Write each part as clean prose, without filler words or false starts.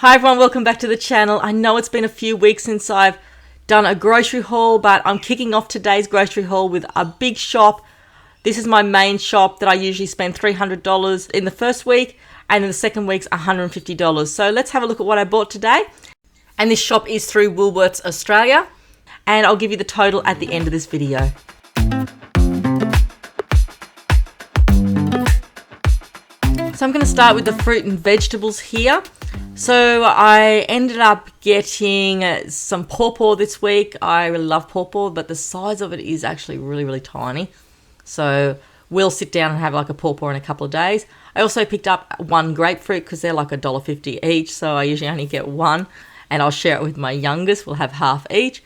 Hi everyone, welcome back to the channel. I know it's been a few weeks since I've done a grocery haul, but I'm kicking off today's grocery haul with a big shop. This is my main shop that I usually spend $300 in the first week, and in the second week's $150. So let's have a look at what I bought today. And this shop is through Woolworths Australia, and I'll give you the total at the end of this video. So I'm going to start with the fruit and vegetables here. So I ended up getting some pawpaw this week. I really love pawpaw, but the size of it is actually really tiny. So we'll sit down and have like a pawpaw in a couple of days. I also picked up one grapefruit because they're like $1.50 each. So I usually only get one, and I'll share it with my youngest. We'll have half each.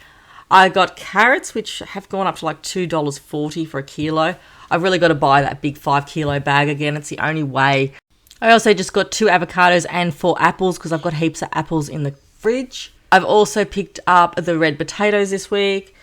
I got carrots, which have gone up to like $2.40 for a kilo. I've really got to buy that big 5 kilo bag again. It's the only way. I also just got 2 avocados and 4 apples because I've got heaps of apples in the fridge. I've also picked up the red potatoes this week.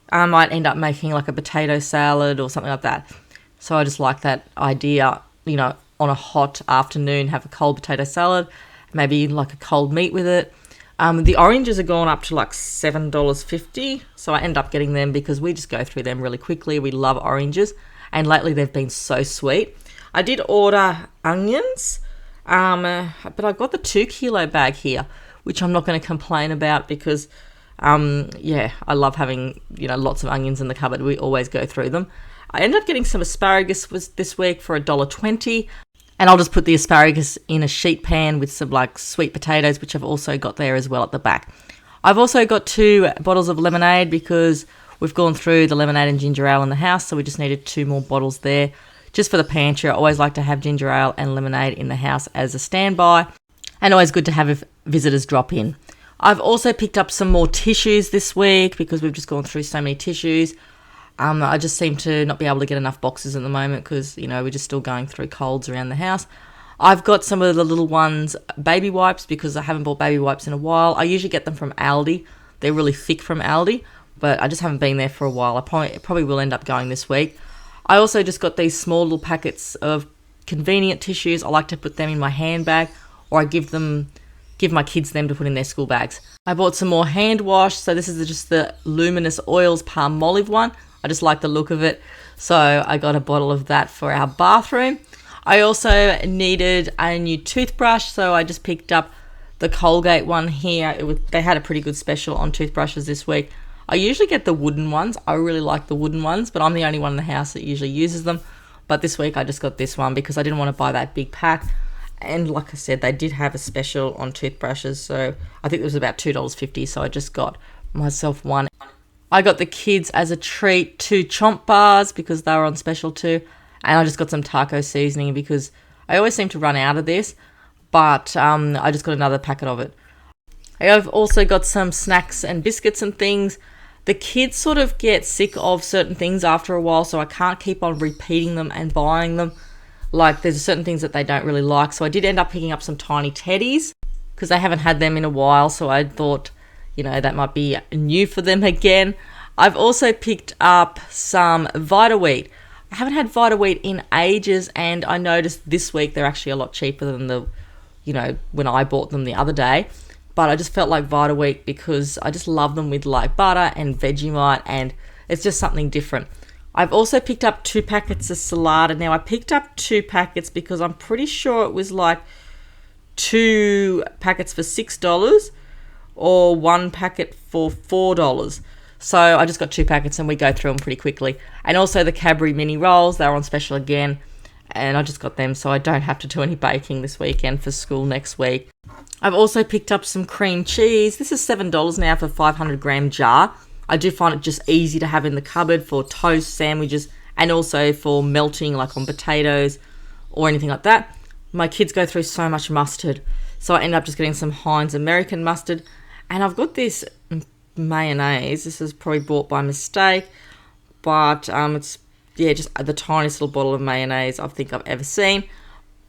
I might end up making like a potato salad or something like that. So I just like that idea, you know, on a hot afternoon, have a cold potato salad, maybe like a cold meat with it. The oranges are going up to like $7.50. So I end up getting them because we just go through them really quickly. We love oranges, and lately they've been so sweet. I did order onions, but I got the 2 kilo bag here, which I'm not going to complain about because, I love having, lots of onions in the cupboard. We always go through them. I ended up getting some asparagus this week for $1.20, and I'll just put the asparagus in a sheet pan with some like sweet potatoes, which I've also got there as well at the back. I've also got 2 bottles of lemonade because we've gone through the lemonade and ginger ale in the house, so we just needed 2 more bottles there. Just for the pantry, I always like to have ginger ale and lemonade in the house as a standby, and always good to have if visitors drop in. I've also picked up some more tissues this week because we've just gone through so many tissues. I just seem to not be able to get enough boxes at the moment because, we're just still going through colds around the house. I've got some of the little ones, baby wipes, because I haven't bought baby wipes in a while. I usually get them from Aldi. They're really thick from Aldi, but I just haven't been there for a while. I probably will end up going this week. I also just got these small little packets of convenient tissues. I like to put them in my handbag, or I give my kids them to put in their school bags. I bought some more hand wash. So this is just the Luminous Oils Palmolive one. I just like the look of it. So I got a bottle of that for our bathroom. I also needed a new toothbrush. So I just picked up the Colgate one here. They had a pretty good special on toothbrushes this week. I usually get the wooden ones. I really like the wooden ones, but I'm the only one in the house that usually uses them. But this week I just got this one because I didn't want to buy that big pack. And like I said, they did have a special on toothbrushes. So I think it was about $2.50. So I just got myself one. I got the kids as a treat 2 chomp bars because they were on special too. And I just got some taco seasoning because I always seem to run out of this. But I just got another packet of it. I've also got some snacks and biscuits and things. The kids sort of get sick of certain things after a while, so I can't keep on repeating them and buying them. Like, there's certain things that they don't really like. So I did end up picking up some tiny teddies because they haven't had them in a while. So I thought, that might be new for them again. I've also picked up some Vita Wheat. I haven't had Vita Wheat in ages, and I noticed this week they're actually a lot cheaper than when I bought them the other day. But I just felt like Vita Wheat because I just love them with like butter and Vegemite, and it's just something different. I've also picked up 2 packets of Salada. Now I picked up 2 packets because I'm pretty sure it was like 2 packets for $6 or 1 packet for $4. So I just got 2 packets and we go through them pretty quickly. And also the Cadbury mini rolls, they were on special again. And I just got them so I don't have to do any baking this weekend for school next week. I've also picked up some cream cheese. This is $7 now for a 500 gram jar. I do find it just easy to have in the cupboard for toast, sandwiches, and also for melting like on potatoes or anything like that. My kids go through so much mustard, so I end up just getting some Heinz American mustard. And I've got this mayonnaise. This is probably bought by mistake, but it's just the tiniest little bottle of mayonnaise I think I've ever seen.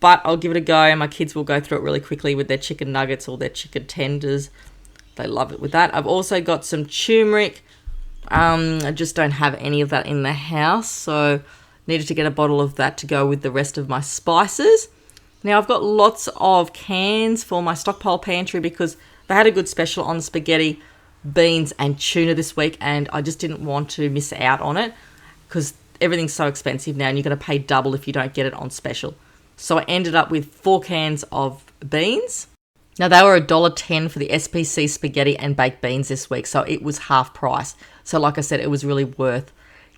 But I'll give it a go. My kids will go through it really quickly with their chicken nuggets or their chicken tenders. They love it with that. I've also got some turmeric. I just don't have any of that in the house, so needed to get a bottle of that to go with the rest of my spices. Now I've got lots of cans for my Stockpile pantry because they had a good special on spaghetti, beans and tuna this week, and I just didn't want to miss out on it because everything's so expensive now and you're going to pay double if you don't get it on special. So I ended up with 4 cans of beans. Now they were $1.10 for the SPC spaghetti and baked beans this week, so it was half price. So like I said, it was really worth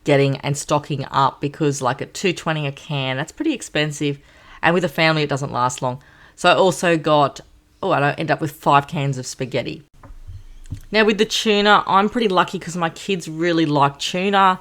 getting and stocking up because like at $2.20 a can, that's pretty expensive. And with a family, it doesn't last long. So I also got, I ended up with 5 cans of spaghetti. Now with the tuna, I'm pretty lucky because my kids really like tuna.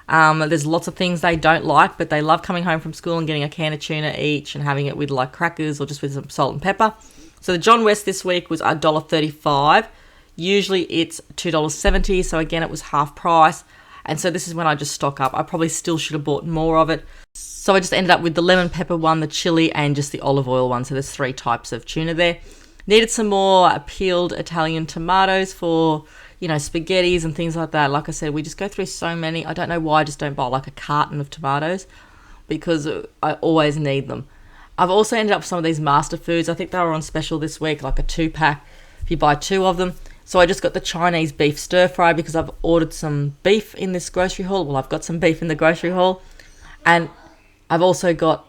There's lots of things they don't like, but they love coming home from school and getting a can of tuna each and having it with like crackers or just with some salt and pepper. So the John West this week was $1.35. Usually it's $2.70, so again it was half price. And so this is when I just stock up. I probably still should have bought more of it. So I just ended up with the lemon pepper one, the chili, and just the olive oil one. So there's 3 types of tuna there. Needed some more peeled Italian tomatoes for, spaghettis and things like that. Like I said, we just go through so many. I don't know why I just don't buy like a carton of tomatoes because I always need them. I've also ended up with some of these Master Foods. I think they were on special this week, like a 2-pack if you buy 2 of them. So I just got the Chinese beef stir fry because I've ordered some beef in this grocery haul. Well, I've got some beef in the grocery haul. And I've also got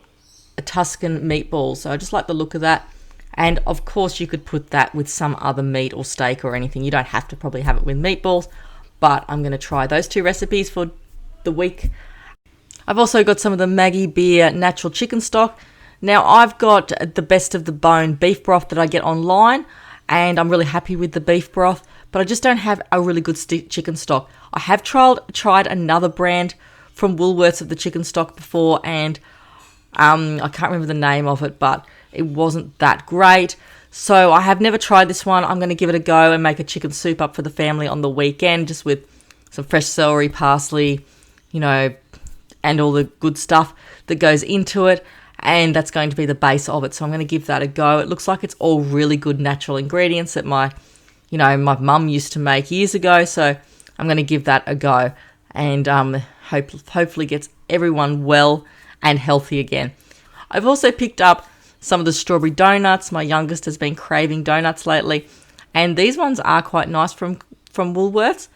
a Tuscan meatball. So I just like the look of that. And of course you could put that with some other meat or steak or anything. You don't have to probably have it with meatballs. But I'm going to try those 2 recipes for the week. I've also got some of the Maggie Beer natural chicken stock. Now I've got the best of the bone beef broth that I get online. And I'm really happy with the beef broth, but I just don't have a really good chicken stock. I have tried another brand from Woolworths of the chicken stock before, and I can't remember the name of it, but it wasn't that great. So I have never tried this one. I'm going to give it a go and make a chicken soup up for the family on the weekend, just with some fresh celery, parsley, and all the good stuff that goes into it. And that's going to be the base of it. So I'm going to give that a go. It looks like it's all really good natural ingredients that my mum used to make years ago. So I'm going to give that a go and hopefully gets everyone well and healthy again. I've also picked up some of the strawberry donuts. My youngest has been craving donuts lately. And these ones are quite nice from Woolworths.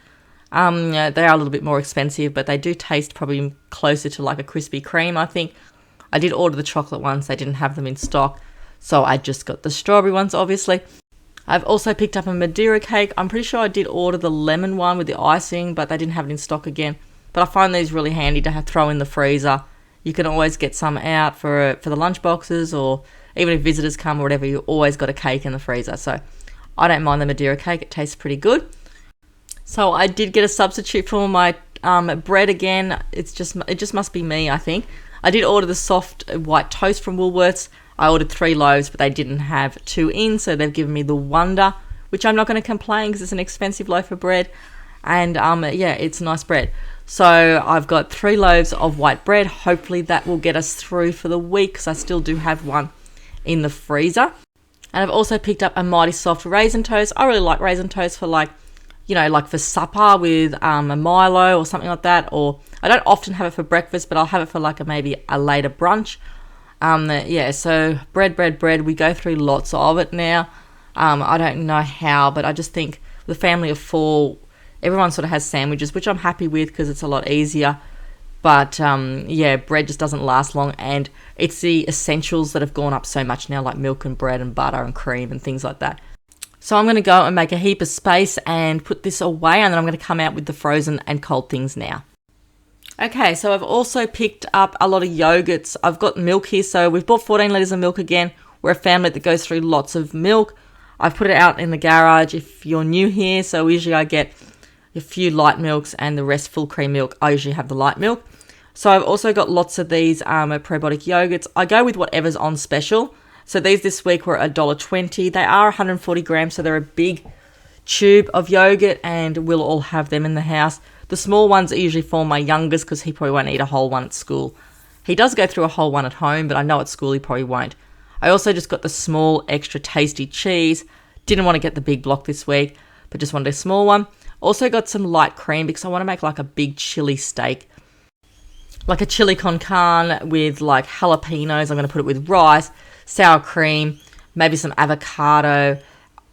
They are a little bit more expensive, but they do taste probably closer to like a Krispy Kreme, I think. I did order the chocolate ones. They didn't have them in stock. So I just got the strawberry ones, obviously. I've also picked up a Madeira cake. I'm pretty sure I did order the lemon one with the icing, but they didn't have it in stock again. But I find these really handy to throw in the freezer. You can always get some out for the lunch boxes, or even if visitors come or whatever, you always got a cake in the freezer. So I don't mind the Madeira cake. It tastes pretty good. So I did get a substitute for my bread again. It just must be me, I think. I did order the soft white toast from Woolworths. I ordered 3 loaves, but they didn't have 2 in, so they've given me the Wonder, which I'm not going to complain because it's an expensive loaf of bread. And it's nice bread. So I've got 3 loaves of white bread. Hopefully that will get us through for the week because I still do have one in the freezer. And I've also picked up a Mighty Soft raisin toast. I really like raisin toast for like for supper with a Milo or something like that. Or I don't often have it for breakfast, but I'll have it for maybe a later brunch. So bread. We go through lots of it now. I don't know how, but I just think the family of 4, everyone sort of has sandwiches, which I'm happy with because it's a lot easier. But bread just doesn't last long, and it's the essentials that have gone up so much now, like milk and bread and butter and cream and things like that. So I'm going to go and make a heap of space and put this away, and then I'm going to come out with the frozen and cold things now. Okay, so I've also picked up a lot of yogurts. I've got milk here, so we've bought 14 litres of milk again. We're a family that goes through lots of milk. I've put it out in the garage if you're new here, so usually I get a few light milks and the rest full cream milk. I usually have the light milk. So I've also got lots of these probiotic yogurts. I go with whatever's on special. So these this week were $1.20. They are 140 grams, so they're a big tube of yogurt, and we'll all have them in the house. The small ones are usually for my youngest because he probably won't eat a whole one at school. He does go through a whole one at home, but I know at school he probably won't. I also just got the small extra tasty cheese. Didn't want to get the big block this week, but just wanted a small one. Also got some light cream because I want to make like a big chili steak. Like a chili con carne with like jalapenos. I'm going to put it with rice, sour cream, maybe some avocado.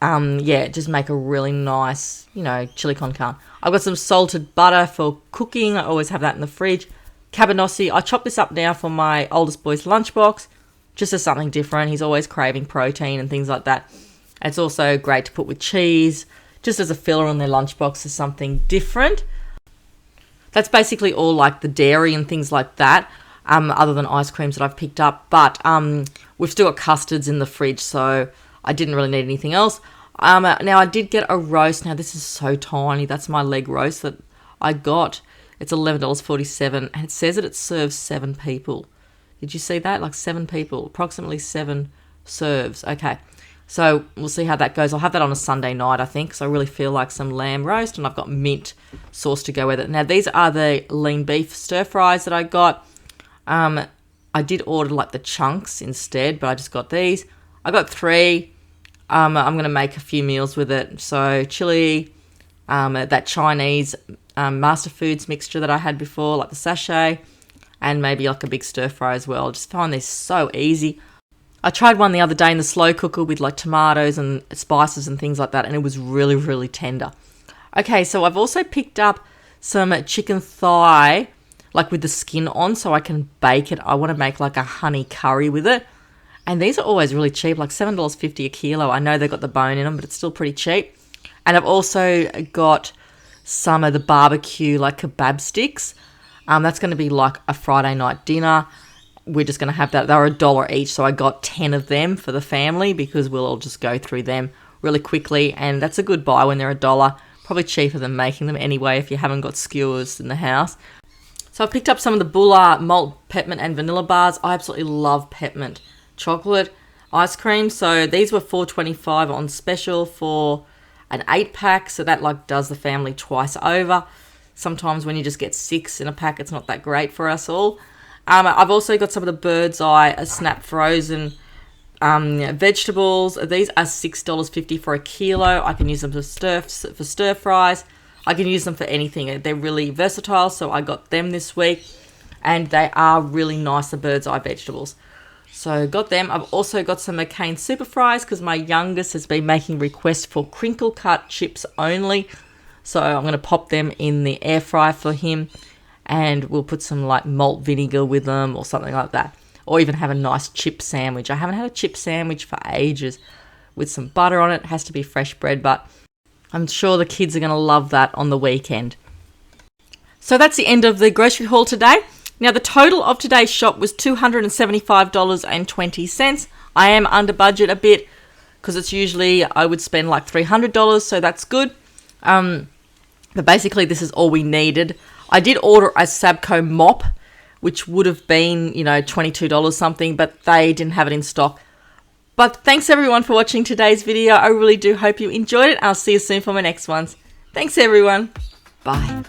Yeah, just make a really nice, chili con carne. I've got some salted butter for cooking. I always have that in the fridge. Cabanossi. I chop this up now for my oldest boy's lunchbox, just as something different. He's always craving protein and things like that. It's also great to put with cheese, just as a filler in their lunchbox as something different. That's basically all like the dairy and things like that, other than ice creams that I've picked up. But we've still got custards in the fridge, so I didn't really need anything else. Now, I did get a roast. Now, this is so tiny. That's my leg roast that I got. It's $11.47, and it says that it serves 7 people. Did you see that? Like 7 people, approximately 7 serves. Okay, so we'll see how that goes. I'll have that on a Sunday night, I think, because I really feel like some lamb roast, and I've got mint sauce to go with it. Now, these are the lean beef stir fries that I got. I did order like the chunks instead, but I just got these. I got 3. I'm going to make a few meals with it. So chili, that Chinese Master Foods mixture that I had before, like the sachet, and maybe like a big stir fry as well. I just find these so easy. I tried one the other day in the slow cooker with like tomatoes and spices and things like that, and it was really, really tender. Okay, so I've also picked up some chicken thigh, like with the skin on, so I can bake it. I want to make like a honey curry with it. And these are always really cheap, like $7.50 a kilo. I know they've got the bone in them, but it's still pretty cheap. And I've also got some of the barbecue, like kebab sticks. That's going to be like a Friday night dinner. We're just going to have that. They're $1 each, so I got 10 of them for the family because we'll all just go through them really quickly. And that's a good buy when they're $1. Probably cheaper than making them anyway if you haven't got skewers in the house. So I picked up some of the Bulla malt peppermint and vanilla bars. I absolutely love peppermint chocolate ice cream. So these were $4.25 on special for an 8-pack. So that like does the family twice over. Sometimes when you just get 6 in a pack, it's not that great for us all. I've also got some of the Bird's Eye snap frozen vegetables. These are $6.50 for a kilo. I can use them for stir fries. I can use them for anything. They're really versatile, so I got them this week. And they are really nice, the Bird's Eye vegetables. So got them. I've also got some McCain Super Fries because my youngest has been making requests for crinkle cut chips only. So I'm going to pop them in the air fryer for him. And we'll put some like malt vinegar with them or something like that. Or even have a nice chip sandwich. I haven't had a chip sandwich for ages with some butter on it. It has to be fresh bread, but I'm sure the kids are going to love that on the weekend. So that's the end of the grocery haul today. Now, the total of today's shop was $275.20. I am under budget a bit because it's usually I would spend like $300, so that's good. But basically, this is all we needed. I did order a Sabco mop, which would have been, $22 something, but they didn't have it in stock. But thanks everyone for watching today's video. I really do hope you enjoyed it. I'll see you soon for my next ones. Thanks everyone. Bye.